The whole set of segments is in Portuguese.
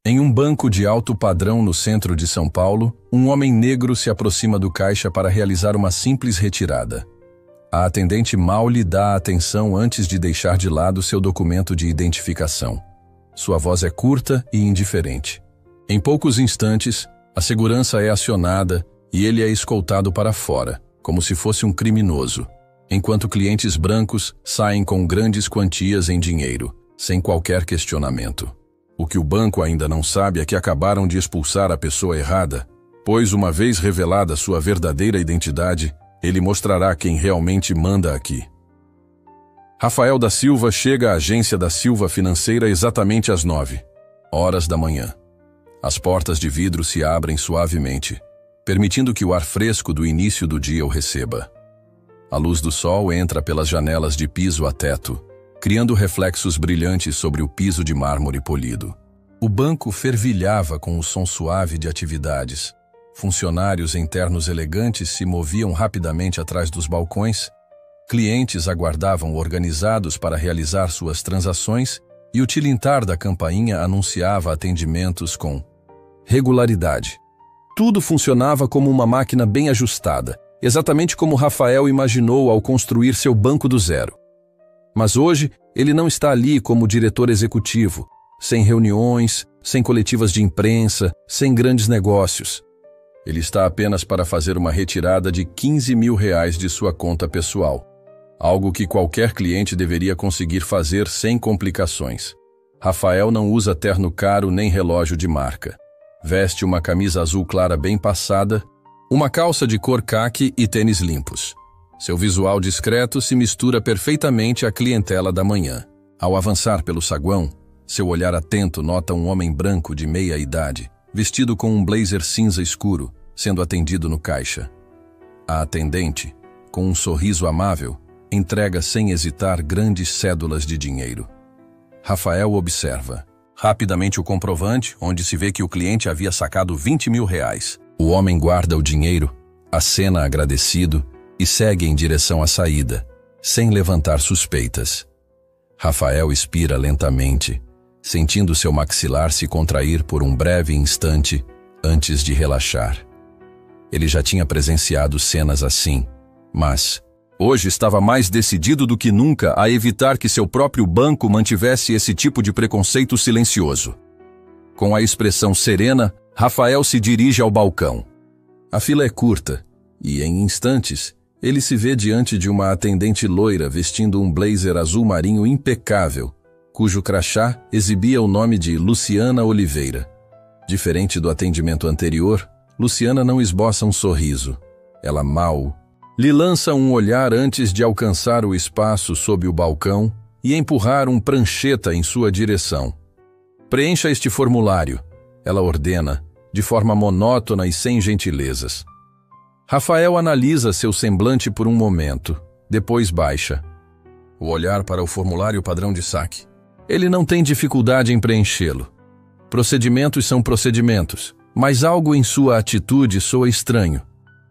Em um banco de alto padrão no centro de São Paulo, um homem negro se aproxima do caixa para realizar uma simples retirada. A atendente mal lhe dá atenção antes de deixar de lado seu documento de identificação. Sua voz é curta e indiferente. Em poucos instantes, a segurança é acionada e ele é escoltado para fora, como se fosse um criminoso, enquanto clientes brancos saem com grandes quantias em dinheiro, sem qualquer questionamento. O que o banco ainda não sabe é que acabaram de expulsar a pessoa errada, pois uma vez revelada sua verdadeira identidade, ele mostrará quem realmente manda aqui. Rafael da Silva chega à agência da Silva Financeira exatamente às 9h da manhã. As portas de vidro se abrem suavemente, permitindo que o ar fresco do início do dia o receba. A luz do sol entra pelas janelas de piso a teto, criando reflexos brilhantes sobre o piso de mármore polido. O banco fervilhava com o som suave de atividades. Funcionários em ternos elegantes se moviam rapidamente atrás dos balcões, clientes aguardavam organizados para realizar suas transações e o tilintar da campainha anunciava atendimentos com regularidade. Tudo funcionava como uma máquina bem ajustada, exatamente como Rafael imaginou ao construir seu banco do zero. Mas hoje, ele não está ali como diretor executivo, sem reuniões, sem coletivas de imprensa, sem grandes negócios. Ele está apenas para fazer uma retirada de R$15 mil de sua conta pessoal, algo que qualquer cliente deveria conseguir fazer sem complicações. Rafael não usa terno caro nem relógio de marca. Veste uma camisa azul clara bem passada, uma calça de cor caqui e tênis limpos. Seu visual discreto se mistura perfeitamente à clientela da manhã. Ao avançar pelo saguão, seu olhar atento nota um homem branco de meia idade, vestido com um blazer cinza escuro, sendo atendido no caixa. A atendente, com um sorriso amável, entrega sem hesitar grandes cédulas de dinheiro. Rafael observa rapidamente o comprovante, onde se vê que o cliente havia sacado R$20 mil. O homem guarda o dinheiro, acena agradecido e segue em direção à saída, sem levantar suspeitas. Rafael expira lentamente, sentindo seu maxilar se contrair por um breve instante antes de relaxar. Ele já tinha presenciado cenas assim, mas hoje estava mais decidido do que nunca a evitar que seu próprio banco mantivesse esse tipo de preconceito silencioso. Com a expressão serena, Rafael se dirige ao balcão. A fila é curta e, em instantes, ele se vê diante de uma atendente loira vestindo um blazer azul marinho impecável, cujo crachá exibia o nome de Luciana Oliveira. Diferente do atendimento anterior, Luciana não esboça um sorriso. Ela mal lhe lança um olhar antes de alcançar o espaço sob o balcão e empurrar um prancheta em sua direção. Preencha este formulário, ela ordena, de forma monótona e sem gentilezas. Rafael analisa seu semblante por um momento, depois baixa o olhar para o formulário padrão de saque. Ele não tem dificuldade em preenchê-lo. Procedimentos são procedimentos, mas algo em sua atitude soa estranho.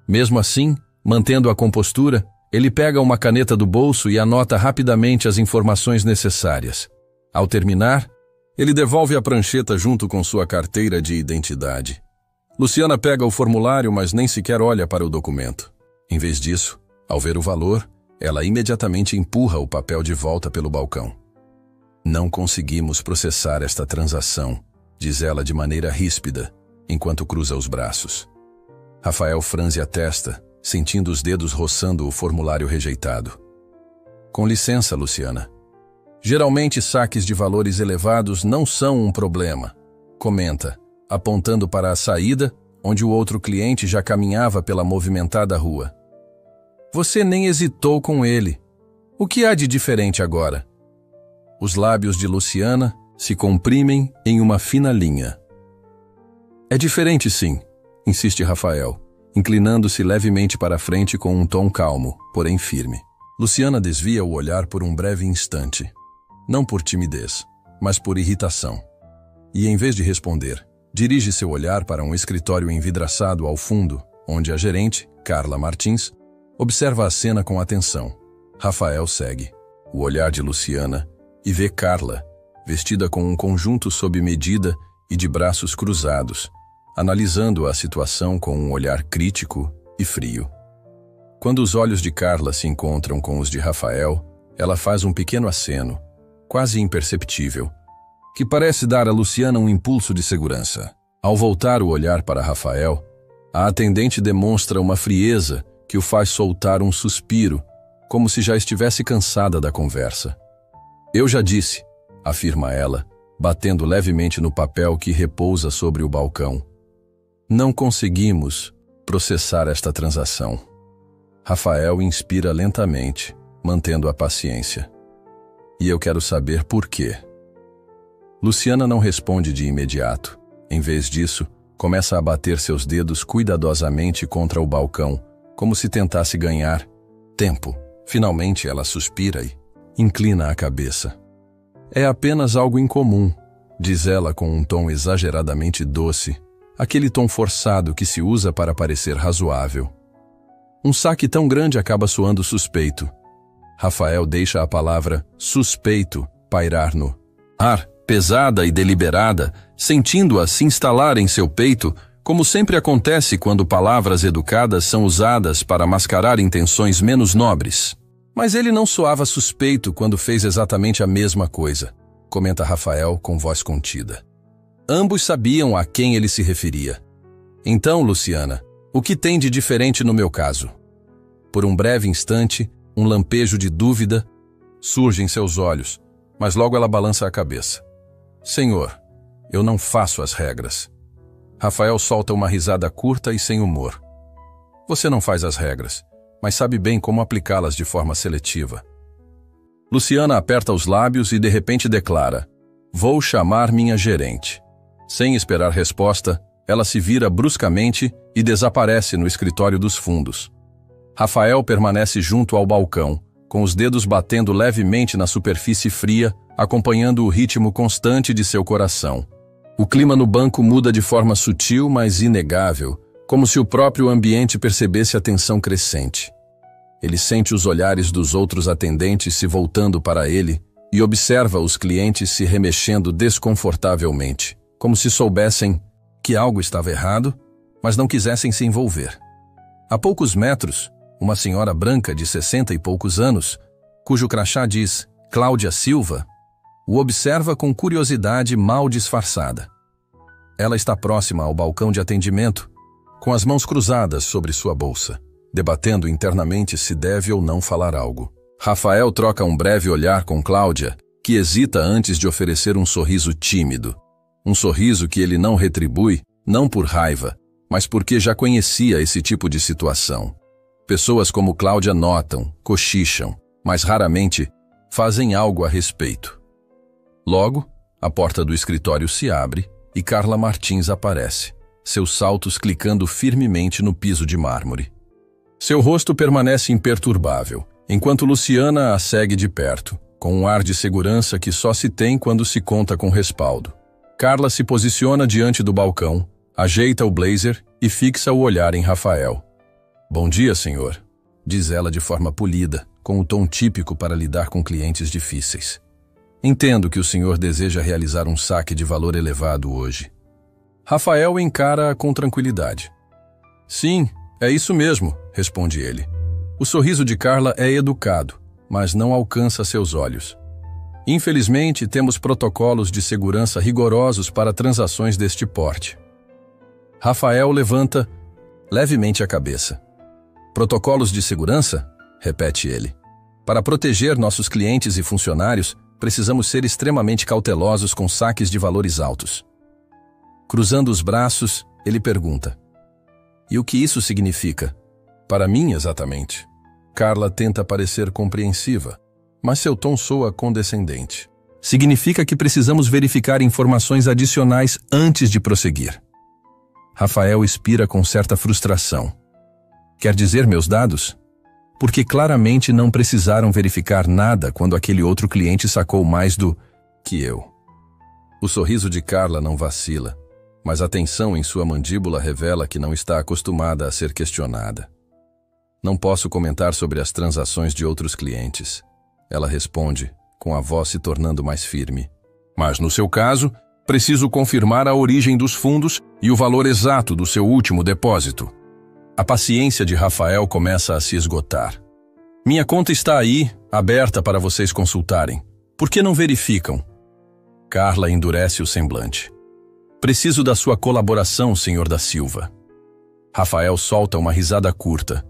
Mesmo assim, mantendo a compostura, ele pega uma caneta do bolso e anota rapidamente as informações necessárias. Ao terminar, ele devolve a prancheta junto com sua carteira de identidade. Luciana pega o formulário, mas nem sequer olha para o documento. Em vez disso, ao ver o valor, ela imediatamente empurra o papel de volta pelo balcão. Não conseguimos processar esta transação, diz ela de maneira ríspida, enquanto cruza os braços. Rafael franze a testa, sentindo os dedos roçando o formulário rejeitado. Com licença, Luciana. Geralmente saques de valores elevados não são um problema, comenta, apontando para a saída, onde o outro cliente já caminhava pela movimentada rua. Você nem hesitou com ele. O que há de diferente agora? Os lábios de Luciana se comprimem em uma fina linha. É diferente sim, insiste Rafael, inclinando-se levemente para a frente com um tom calmo, porém firme. Luciana desvia o olhar por um breve instante, não por timidez, mas por irritação. E em vez de responder, dirige seu olhar para um escritório envidraçado ao fundo, onde a gerente, Carla Martins, observa a cena com atenção. Rafael segue o olhar de Luciana e vê Carla, vestida com um conjunto sob medida e de braços cruzados, analisando a situação com um olhar crítico e frio. Quando os olhos de Carla se encontram com os de Rafael, ela faz um pequeno aceno, quase imperceptível, que parece dar a Luciana um impulso de segurança. Ao voltar o olhar para Rafael, a atendente demonstra uma frieza que o faz soltar um suspiro, como se já estivesse cansada da conversa. Eu já disse, afirma ela, batendo levemente no papel que repousa sobre o balcão. Não conseguimos processar esta transação. Rafael inspira lentamente, mantendo a paciência. E eu quero saber por quê. Luciana não responde de imediato. Em vez disso, começa a bater seus dedos cuidadosamente contra o balcão, como se tentasse ganhar tempo. Finalmente ela suspira e inclina a cabeça. É apenas algo incomum, diz ela com um tom exageradamente doce, aquele tom forçado que se usa para parecer razoável. Um saque tão grande acaba soando suspeito. Rafael deixa a palavra suspeito pairar no ar, pesada e deliberada, sentindo-a se instalar em seu peito, como sempre acontece quando palavras educadas são usadas para mascarar intenções menos nobres. Mas ele não soava suspeito quando fez exatamente a mesma coisa, comenta Rafael com voz contida. Ambos sabiam a quem ele se referia. Então, Luciana, o que tem de diferente no meu caso? Por um breve instante, um lampejo de dúvida surge em seus olhos, mas logo ela balança a cabeça. Senhor, eu não faço as regras. Rafael solta uma risada curta e sem humor. Você não faz as regras, mas sabe bem como aplicá-las de forma seletiva. Luciana aperta os lábios e de repente declara: vou chamar minha gerente. Sem esperar resposta, ela se vira bruscamente e desaparece no escritório dos fundos. Rafael permanece junto ao balcão, com os dedos batendo levemente na superfície fria, acompanhando o ritmo constante de seu coração. O clima no banco muda de forma sutil, mas inegável, como se o próprio ambiente percebesse a tensão crescente. Ele sente os olhares dos outros atendentes se voltando para ele e observa os clientes se remexendo desconfortavelmente, como se soubessem que algo estava errado, mas não quisessem se envolver. A poucos metros, uma senhora branca de 60 e poucos anos, cujo crachá diz Cláudia Silva, o observa com curiosidade mal disfarçada. Ela está próxima ao balcão de atendimento, com as mãos cruzadas sobre sua bolsa, debatendo internamente se deve ou não falar algo. Rafael troca um breve olhar com Cláudia, que hesita antes de oferecer um sorriso tímido. Um sorriso que ele não retribui, não por raiva, mas porque já conhecia esse tipo de situação. Pessoas como Cláudia notam, cochicham, mas raramente fazem algo a respeito. Logo, a porta do escritório se abre e Carla Martins aparece, seus saltos clicando firmemente no piso de mármore. Seu rosto permanece imperturbável, enquanto Luciana a segue de perto, com um ar de segurança que só se tem quando se conta com respaldo. Carla se posiciona diante do balcão, ajeita o blazer e fixa o olhar em Rafael. Bom dia, senhor, diz ela de forma polida, com o tom típico para lidar com clientes difíceis. Entendo que o senhor deseja realizar um saque de valor elevado hoje. Rafael encara-a com tranquilidade. Sim, é isso mesmo, responde ele. O sorriso de Carla é educado, mas não alcança seus olhos. Infelizmente, temos protocolos de segurança rigorosos para transações deste porte. Rafael levanta levemente a cabeça. Protocolos de segurança? Repete ele. Para proteger nossos clientes e funcionários, precisamos ser extremamente cautelosos com saques de valores altos. Cruzando os braços, ele pergunta: e o que isso significa? Para mim, exatamente. Carla tenta parecer compreensiva, mas seu tom soa condescendente. Significa que precisamos verificar informações adicionais antes de prosseguir. Rafael expira com certa frustração. Quer dizer meus dados? Porque claramente não precisaram verificar nada quando aquele outro cliente sacou mais do que eu. O sorriso de Carla não vacila, mas a tensão em sua mandíbula revela que não está acostumada a ser questionada. Não posso comentar sobre as transações de outros clientes. Ela responde, com a voz se tornando mais firme. Mas no seu caso, Preciso confirmar a origem dos fundos e o valor exato do seu último depósito. A paciência de Rafael começa a se esgotar. Minha conta está aí, aberta para vocês consultarem. Por que não verificam? Carla endurece o semblante. Preciso da sua colaboração, senhor da Silva. Rafael solta uma risada curta,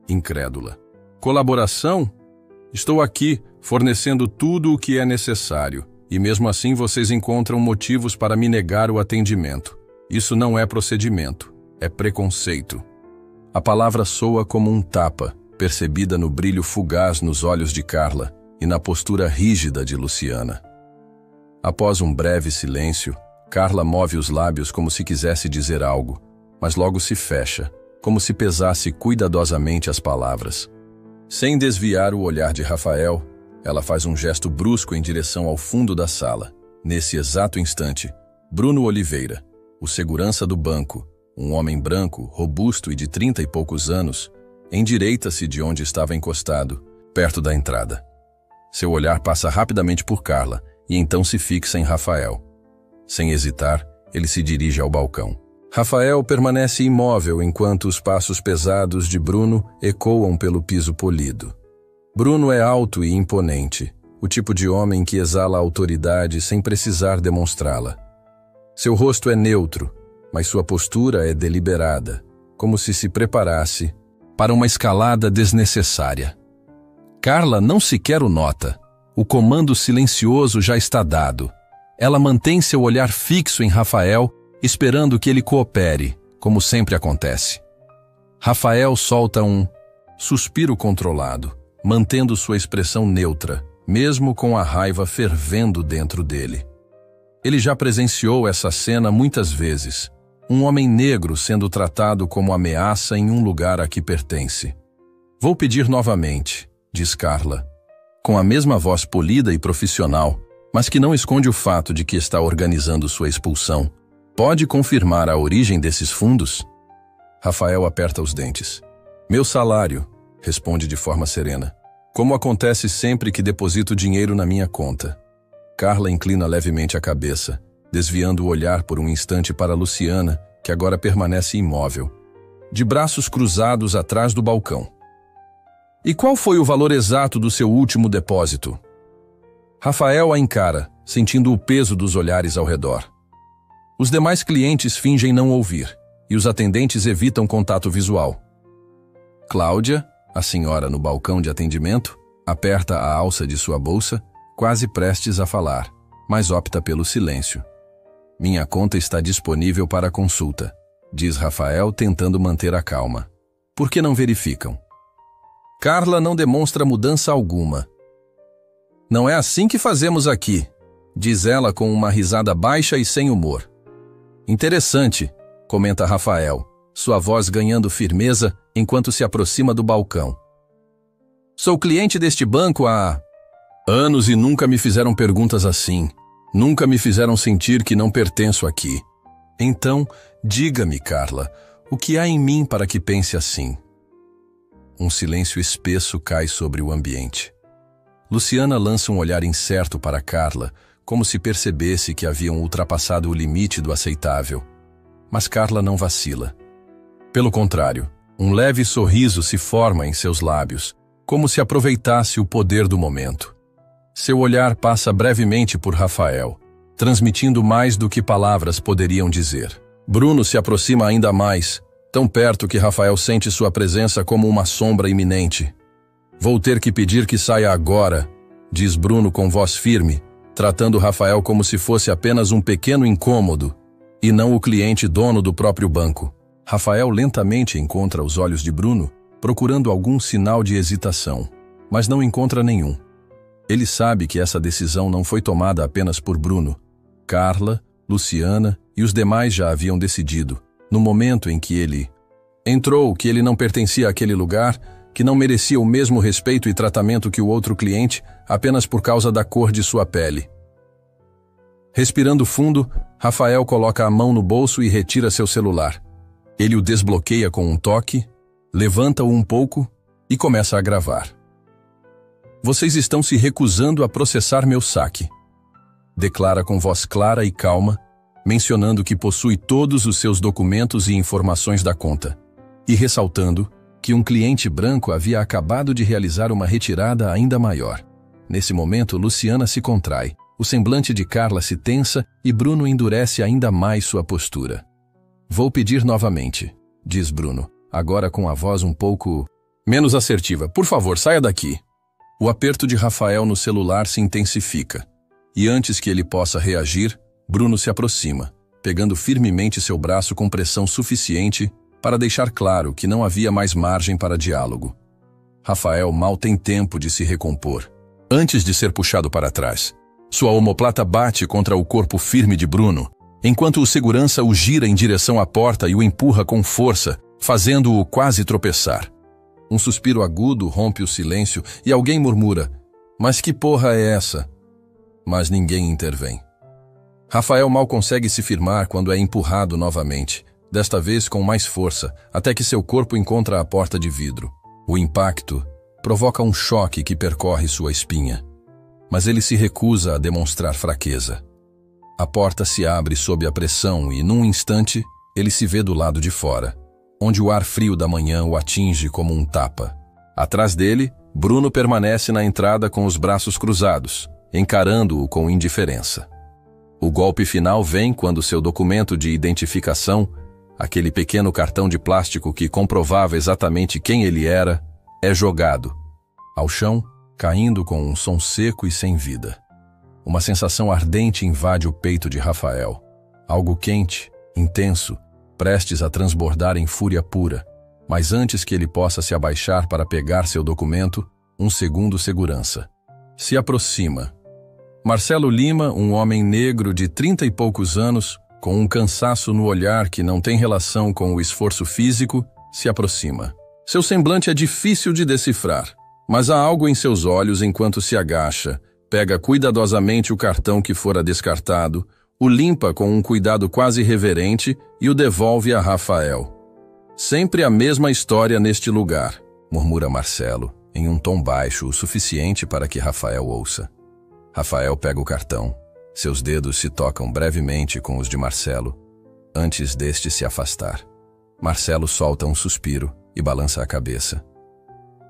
incrédula. Colaboração? Estou aqui, fornecendo tudo o que é necessário, e mesmo assim vocês encontram motivos para me negar o atendimento. Isso não é procedimento, é preconceito. A palavra soa como um tapa, percebida no brilho fugaz nos olhos de Carla e na postura rígida de Luciana. Após um breve silêncio, Carla move os lábios como se quisesse dizer algo, mas logo se fecha, como se pesasse cuidadosamente as palavras. Sem desviar o olhar de Rafael, ela faz um gesto brusco em direção ao fundo da sala. Nesse exato instante, Bruno Oliveira, o segurança do banco, um homem branco, robusto e de 30 e poucos anos, endireita-se de onde estava encostado, perto da entrada. Seu olhar passa rapidamente por Carla e então se fixa em Rafael. Sem hesitar, ele se dirige ao balcão. Rafael permanece imóvel enquanto os passos pesados de Bruno ecoam pelo piso polido. Bruno é alto e imponente, o tipo de homem que exala autoridade sem precisar demonstrá-la. Seu rosto é neutro, mas sua postura é deliberada, como se preparasse para uma escalada desnecessária. Carla não sequer o nota. O comando silencioso já está dado. Ela mantém seu olhar fixo em Rafael, esperando que ele coopere, como sempre acontece. Rafael solta um suspiro controlado, mantendo sua expressão neutra, mesmo com a raiva fervendo dentro dele. Ele já presenciou essa cena muitas vezes. Um homem negro sendo tratado como ameaça em um lugar a que pertence. Vou pedir novamente, diz Carla, com a mesma voz polida e profissional, mas que não esconde o fato de que está organizando sua expulsão. Pode confirmar a origem desses fundos? Rafael aperta os dentes. Meu salário, responde de forma serena. Como acontece sempre que deposito dinheiro na minha conta. Carla inclina levemente a cabeça, desviando o olhar por um instante para Luciana, que agora permanece imóvel, de braços cruzados atrás do balcão. E qual foi o valor exato do seu último depósito? Rafael a encara, sentindo o peso dos olhares ao redor. Os demais clientes fingem não ouvir, e os atendentes evitam contato visual. Cláudia, a senhora no balcão de atendimento, aperta a alça de sua bolsa, quase prestes a falar, mas opta pelo silêncio. Minha conta está disponível para consulta, diz Rafael tentando manter a calma. Por que não verificam? Carla não demonstra mudança alguma. Não é assim que fazemos aqui, diz ela com uma risada baixa e sem humor. Interessante, comenta Rafael, sua voz ganhando firmeza enquanto se aproxima do balcão. Sou cliente deste banco há anos e nunca me fizeram perguntas assim. Nunca me fizeram sentir que não pertenço aqui. Então, diga-me, Carla, o que há em mim para que pense assim? Um silêncio espesso cai sobre o ambiente. Luciana lança um olhar incerto para Carla, como se percebesse que haviam ultrapassado o limite do aceitável. Mas Carla não vacila. Pelo contrário, um leve sorriso se forma em seus lábios, como se aproveitasse o poder do momento. Seu olhar passa brevemente por Rafael, transmitindo mais do que palavras poderiam dizer. Bruno se aproxima ainda mais, tão perto que Rafael sente sua presença como uma sombra iminente. Vou ter que pedir que saia agora, diz Bruno com voz firme, tratando Rafael como se fosse apenas um pequeno incômodo, e não o cliente dono do próprio banco. Rafael lentamente encontra os olhos de Bruno, procurando algum sinal de hesitação, mas não encontra nenhum. Ele sabe que essa decisão não foi tomada apenas por Bruno. Carla, Luciana e os demais já haviam decidido, no momento em que ele entrou, que ele não pertencia àquele lugar, que não merecia o mesmo respeito e tratamento que o outro cliente apenas por causa da cor de sua pele. Respirando fundo, Rafael coloca a mão no bolso e retira seu celular. Ele o desbloqueia com um toque, levanta-o um pouco e começa a gravar. Vocês estão se recusando a processar meu saque. declara com voz clara e calma, mencionando que possui todos os seus documentos e informações da conta, e ressaltando que um cliente branco havia acabado de realizar uma retirada ainda maior. Nesse momento, Luciana se contrai, o semblante de Carla se tensa e Bruno endurece ainda mais sua postura. Vou pedir novamente, diz Bruno, agora com a voz um pouco menos assertiva. Por favor, saia daqui. O aperto de Rafael no celular se intensifica, e antes que ele possa reagir, Bruno se aproxima, pegando firmemente seu braço com pressão suficiente para deixar claro que não havia mais margem para diálogo. Rafael mal tem tempo de se recompor, antes de ser puxado para trás. Sua omoplata bate contra o corpo firme de Bruno, enquanto o segurança o gira em direção à porta e o empurra com força, fazendo-o quase tropeçar. Um suspiro agudo rompe o silêncio e alguém murmura: "Mas que porra é essa?" Mas ninguém intervém. Rafael mal consegue se firmar quando é empurrado novamente, desta vez com mais força, até que seu corpo encontra a porta de vidro. O impacto provoca um choque que percorre sua espinha, mas ele se recusa a demonstrar fraqueza. A porta se abre sob a pressão e, num instante, ele se vê do lado de fora, onde o ar frio da manhã o atinge como um tapa. Atrás dele, Bruno permanece na entrada com os braços cruzados, encarando-o com indiferença. O golpe final vem quando seu documento de identificação, aquele pequeno cartão de plástico que comprovava exatamente quem ele era, é jogado ao chão, caindo com um som seco e sem vida. Uma sensação ardente invade o peito de Rafael. Algo quente, intenso, prestes a transbordar em fúria pura. Mas antes que ele possa se abaixar para pegar seu documento, um segundo segurança se aproxima. Marcelo Lima, um homem negro de 30 e poucos anos, com um cansaço no olhar que não tem relação com o esforço físico, se aproxima. Seu semblante é difícil de decifrar, mas há algo em seus olhos enquanto se agacha, pega cuidadosamente o cartão que fora descartado, o limpa com um cuidado quase reverente e o devolve a Rafael. "Sempre a mesma história neste lugar", murmura Marcelo, em um tom baixo o suficiente para que Rafael ouça. Rafael pega o cartão. Seus dedos se tocam brevemente com os de Marcelo, antes deste se afastar. Marcelo solta um suspiro e balança a cabeça.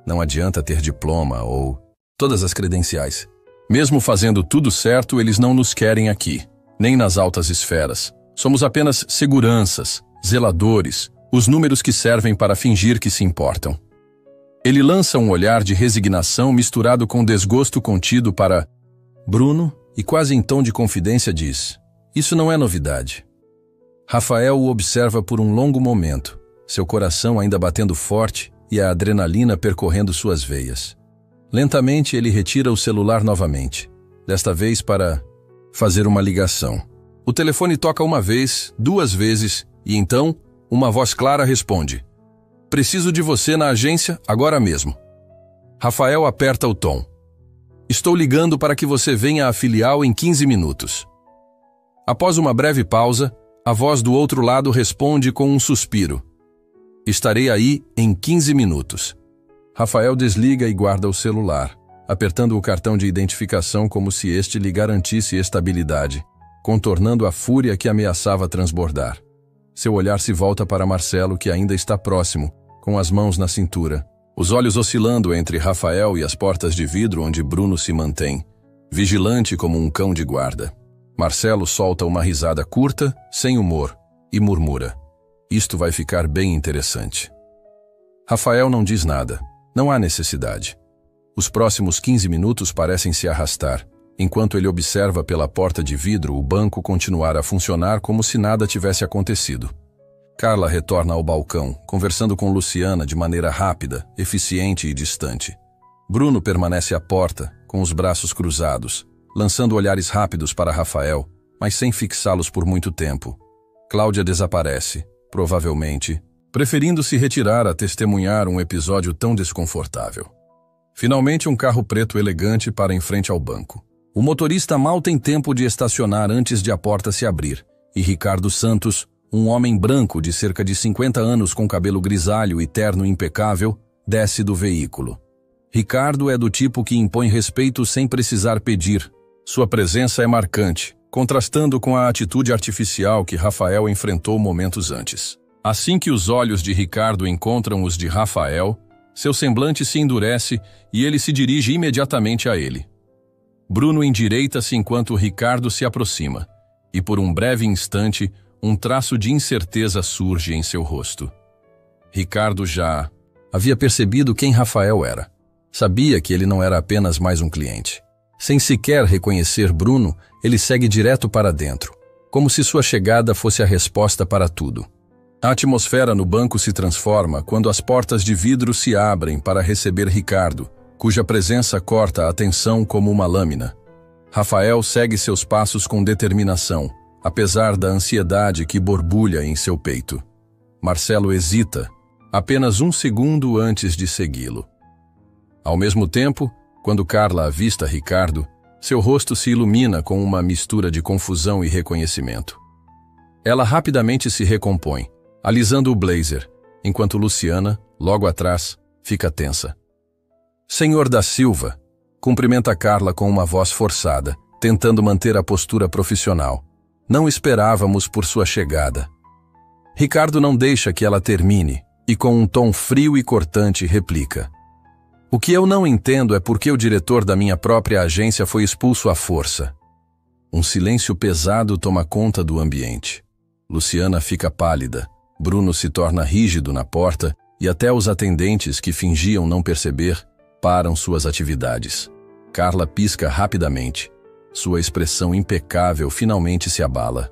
Não adianta ter diploma ou todas as credenciais. Mesmo fazendo tudo certo, eles não nos querem aqui, nem nas altas esferas. Somos apenas seguranças, zeladores, os números que servem para fingir que se importam. Ele lança um olhar de resignação misturado com desgosto contido para Bruno e quase em tom de confidência diz: "Isso não é novidade." Rafael o observa por um longo momento, seu coração ainda batendo forte e a adrenalina percorrendo suas veias. Lentamente ele retira o celular novamente, desta vez para fazer uma ligação. O telefone toca uma vez, duas vezes, e então uma voz clara responde: "Preciso de você na agência agora mesmo." Rafael aperta o tom. "Estou ligando para que você venha à filial em 15 minutos." Após uma breve pausa, a voz do outro lado responde com um suspiro: "Estarei aí em 15 minutos." Rafael desliga e guarda o celular, apertando o cartão de identificação como se este lhe garantisse estabilidade, contornando a fúria que ameaçava transbordar. Seu olhar se volta para Marcelo, que ainda está próximo, com as mãos na cintura, os olhos oscilando entre Rafael e as portas de vidro onde Bruno se mantém, vigilante como um cão de guarda. Marcelo solta uma risada curta, sem humor, e murmura: "Isto vai ficar bem interessante." Rafael não diz nada. Não há necessidade. Os próximos 15 minutos parecem se arrastar, enquanto ele observa pela porta de vidro o banco continuar a funcionar como se nada tivesse acontecido. Carla retorna ao balcão, conversando com Luciana de maneira rápida, eficiente e distante. Bruno permanece à porta, com os braços cruzados, lançando olhares rápidos para Rafael, mas sem fixá-los por muito tempo. Cláudia desaparece, provavelmente preferindo se retirar a testemunhar um episódio tão desconfortável. Finalmente, um carro preto elegante para em frente ao banco. O motorista mal tem tempo de estacionar antes de a porta se abrir, e Ricardo Santos, um homem branco de cerca de 50 anos com cabelo grisalho e terno impecável, desce do veículo. Ricardo é do tipo que impõe respeito sem precisar pedir, Sua presença é marcante, contrastando com a atitude artificial que Rafael enfrentou momentos antes. Assim que os olhos de Ricardo encontram os de Rafael, seu semblante se endurece e ele se dirige imediatamente a ele. Bruno endireita-se enquanto Ricardo se aproxima, e por um breve instante, um traço de incerteza surge em seu rosto. Ricardo já havia percebido quem Rafael era. Sabia que ele não era apenas mais um cliente. Sem sequer reconhecer Bruno, ele segue direto para dentro, como se sua chegada fosse a resposta para tudo. A atmosfera no banco se transforma quando as portas de vidro se abrem para receber Ricardo, cuja presença corta a tensão como uma lâmina. Rafael segue seus passos com determinação, apesar da ansiedade que borbulha em seu peito. Marcelo hesita, apenas um segundo antes de segui-lo. Ao mesmo tempo, quando Carla avista Ricardo, seu rosto se ilumina com uma mistura de confusão e reconhecimento. Ela rapidamente se recompõe, alisando o blazer, enquanto Luciana, logo atrás, fica tensa. Senhor da Silva, cumprimenta Carla com uma voz forçada, tentando manter a postura profissional. Não esperávamos por sua chegada. Ricardo não deixa que ela termine, e com um tom frio e cortante replica. O que eu não entendo é por que o diretor da minha própria agência foi expulso à força. Um silêncio pesado toma conta do ambiente. Luciana fica pálida, Bruno se torna rígido na porta e até os atendentes que fingiam não perceber param suas atividades. Carla pisca rapidamente. Sua expressão impecável finalmente se abala.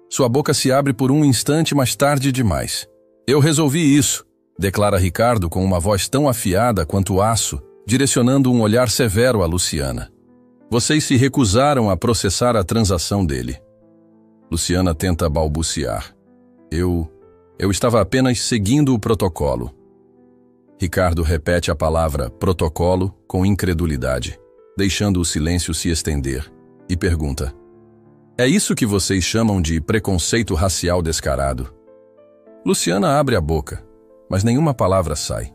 Sua boca se abre por um instante, mas tarde demais. Eu resolvi isso, declara Ricardo com uma voz tão afiada quanto aço, direcionando um olhar severo a Luciana. Vocês se recusaram a processar a transação dele. Luciana tenta balbuciar. Eu estava apenas seguindo o protocolo. Ricardo repete a palavra protocolo com incredulidade, deixando o silêncio se estender, e pergunta: é isso que vocês chamam de preconceito racial descarado? Luciana abre a boca, mas nenhuma palavra sai.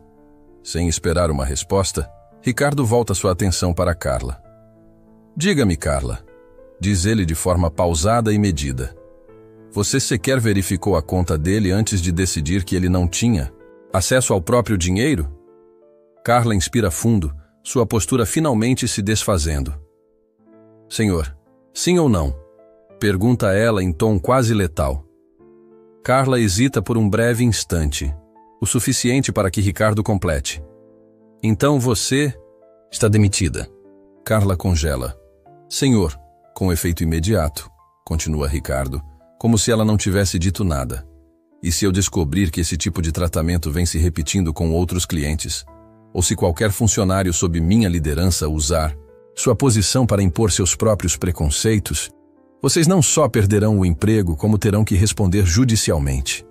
Sem esperar uma resposta, Ricardo volta sua atenção para Carla. Diga-me, Carla, diz ele de forma pausada e medida. Você sequer verificou a conta dele antes de decidir que ele não tinha acesso ao próprio dinheiro? Carla inspira fundo, sua postura finalmente se desfazendo. Senhor, sim ou não? Pergunta ela em tom quase letal. Carla hesita por um breve instante, o suficiente para que Ricardo complete. Então você está demitida. Carla congela. Senhor, com efeito imediato, continua Ricardo, como se ela não tivesse dito nada. E se eu descobrir que esse tipo de tratamento vem se repetindo com outros clientes, ou se qualquer funcionário sob minha liderança usar sua posição para impor seus próprios preconceitos, vocês não só perderão o emprego, como terão que responder judicialmente.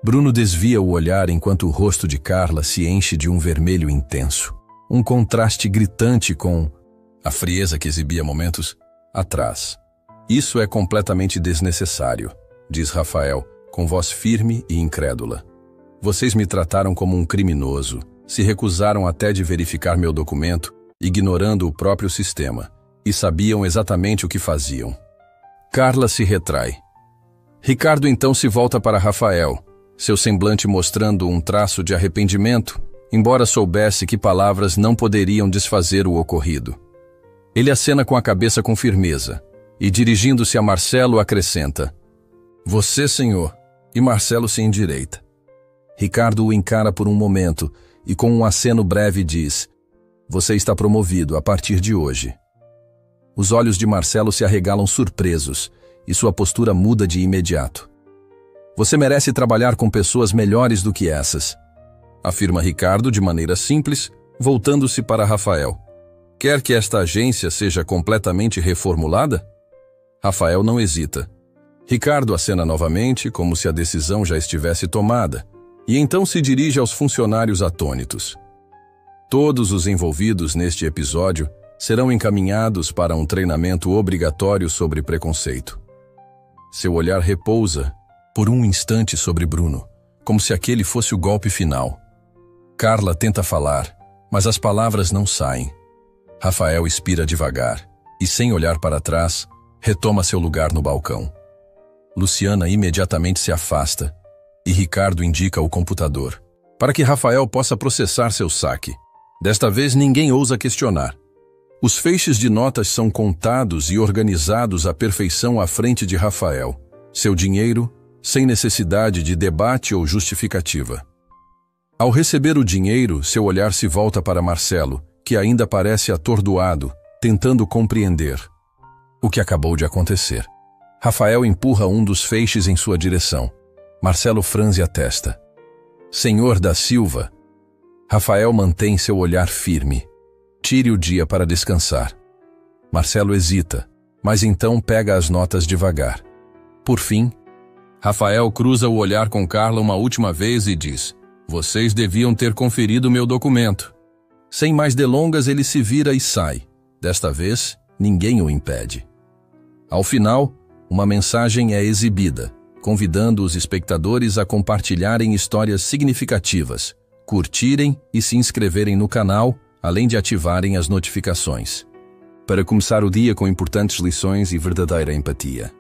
Bruno desvia o olhar enquanto o rosto de Carla se enche de um vermelho intenso, um contraste gritante com a frieza que exibia momentos atrás. Isso é completamente desnecessário, diz Rafael, com voz firme e incrédula. Vocês me trataram como um criminoso, se recusaram até de verificar meu documento, ignorando o próprio sistema, e sabiam exatamente o que faziam. Carla se retrai. Ricardo então se volta para Rafael, seu semblante mostrando um traço de arrependimento, embora soubesse que palavras não poderiam desfazer o ocorrido. Ele acena com a cabeça com firmeza, e dirigindo-se a Marcelo acrescenta: Você, senhor, e Marcelo se endireita. Ricardo o encara por um momento, e com um aceno breve diz: Você está promovido a partir de hoje. Os olhos de Marcelo se arregalam surpresos, e sua postura muda de imediato. Você merece trabalhar com pessoas melhores do que essas, afirma Ricardo de maneira simples, voltando-se para Rafael. Quer que esta agência seja completamente reformulada? Rafael não hesita. Ricardo acena novamente, como se a decisão já estivesse tomada, e então se dirige aos funcionários atônitos. Todos os envolvidos neste episódio serão encaminhados para um treinamento obrigatório sobre preconceito. Seu olhar repousa, por um instante, sobre Bruno, como se aquele fosse o golpe final. Carla tenta falar, mas as palavras não saem. Rafael expira devagar, e, sem olhar para trás, retoma seu lugar no balcão. Luciana imediatamente se afasta e Ricardo indica o computador, para que Rafael possa processar seu saque. Desta vez ninguém ousa questionar. Os feixes de notas são contados e organizados à perfeição à frente de Rafael. Seu dinheiro, sem necessidade de debate ou justificativa. Ao receber o dinheiro, seu olhar se volta para Marcelo, que ainda parece atordoado, tentando compreender o que acabou de acontecer. Rafael empurra um dos feixes em sua direção. Marcelo franze a testa. Senhor da Silva. Rafael mantém seu olhar firme. Tire o dia para descansar. Marcelo hesita, mas então pega as notas devagar. Por fim, Rafael cruza o olhar com Carla uma última vez e diz: vocês deviam ter conferido meu documento. Sem mais delongas, ele se vira e sai. Desta vez, ninguém o impede. Ao final, uma mensagem é exibida, convidando os espectadores a compartilharem histórias significativas, curtirem e se inscreverem no canal, além de ativarem as notificações. Para começar o dia com importantes lições e verdadeira empatia.